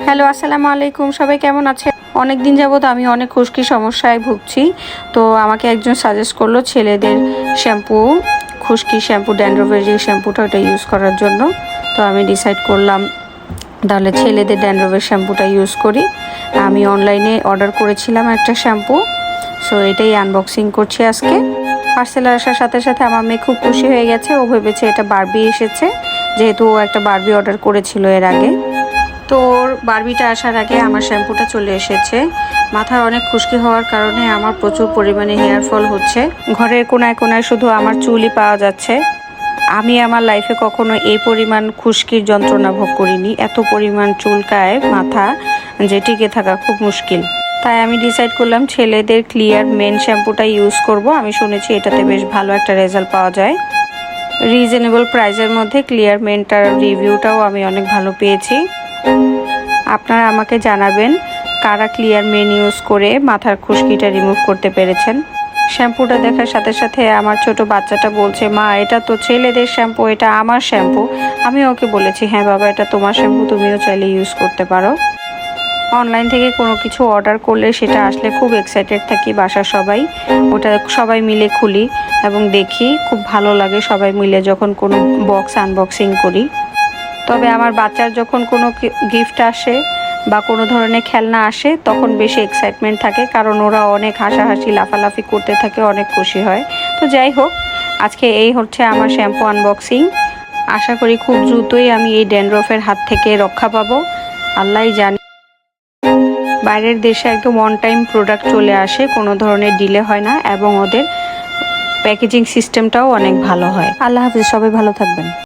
Hello, আসসালামু আলাইকুম। সবাই কেমন আছে? অনেক দিন যাবত আমি অনেক খুশকি সমস্যায় ভুগছি। তো আমাকে একজন সাজেস্ট করলো ছেলেদের শ্যাম্পু, খুশকি শ্যাম্পু, ড্যান্ড্রফের যে শ্যাম্পুটা ওটা ইউজ করার জন্য। তো আমি ডিসাইড করলাম তাহলে ছেলেদের ড্যান্ড্রফের শ্যাম্পুটা ইউজ করি। আমি অনলাইনে অর্ডার করেছিলাম একটা শ্যাম্পু, সো এটাই আনবক্সিং করছি আজকে। পার্সেল আসার সাথে সাথে আমার মেয়ে খুব খুশি হয়ে গেছে। ও ভেবেছে এটা বারবি এসেছে, যেহেতু ও একটা বারবি অর্ডার করেছিল এর আগে। তো ওর বারবিটা আসার আগে আমার শ্যাম্পুটা চলে এসেছে। মাথার অনেক খুশকি হওয়ার কারণে আমার প্রচুর পরিমাণে হেয়ার ফল হচ্ছে। ঘরের কোনায় কোনায় শুধু আমার চুলই পাওয়া যাচ্ছে। আমি আমার লাইফে কখনো এই পরিমাণ খুশকির যন্ত্রণা ভোগ করিনি। এত পরিমাণ চুলকায় মাথা যে টিকে থাকা খুব মুশকিল। তাই আমি ডিসাইড করলাম ছেলেদের ক্লিয়ার মেন শ্যাম্পুটা ইউজ করব। আমি শুনেছি এটাতে বেশ ভালো একটা রেজাল্ট পাওয়া যায়। রিজনেবল প্রাইসের মধ্যে ক্লিয়ার মেনটার রিভিউটাও আমি অনেক ভালো পেয়েছি। আপনারা আমাকে জানাবেন কারা ক্লিয়ার মেন ইউজ করে মাথার খুশকিটা রিমুভ করতে পেরেছেন। শ্যাম্পুটা দেখার সাথে সাথে আমার ছোট বাচ্চাটা বলছে, মা এটা তো ছেলেদের শ্যাম্পু, এটা আমার শ্যাম্পু। আমি ওকে বলেছি, হ্যাঁ বাবা, এটা তোমার শ্যাম্পু, তুমিও চাইলে ইউজ করতে পারো। অনলাইন থেকে কোনো কিছু অর্ডার করলে সেটা আসলে খুব এক্সাইটেড থাকি বাসার সবাই। ওটা সবাই মিলে খুলি এবং দেখি, খুব ভালো লাগে সবাই মিলে যখন কোনো বক্স আনবক্সিং করি। তবে আমার বাচ্চার যখন কোনো গিফট আসে বা কোনো ধরনের খেলনা আসে তখন বেশি এক্সাইটমেন্ট থাকে, কারণ ওরা অনেক হাসাহাসি লাফালাফি করতে থাকে, অনেক খুশি হয়। তো যাই হোক, আজকে এই হচ্ছে আমার শ্যাম্পু আনবক্সিং। আশা করি খুব দ্রুতই আমি এই ড্যান্ড্রফের হাত থেকে রক্ষা পাবো। আল্লাহই জানে। বাইরের দেশে একদম অন টাইম প্রোডাক্ট চলে আসে, কোনো ধরনের ডিলে হয় না এবং ওদের প্যাকেজিং সিস্টেমটাও অনেক ভালো হয়। আল্লাহ হাফিজ, সবাই ভালো থাকবেন।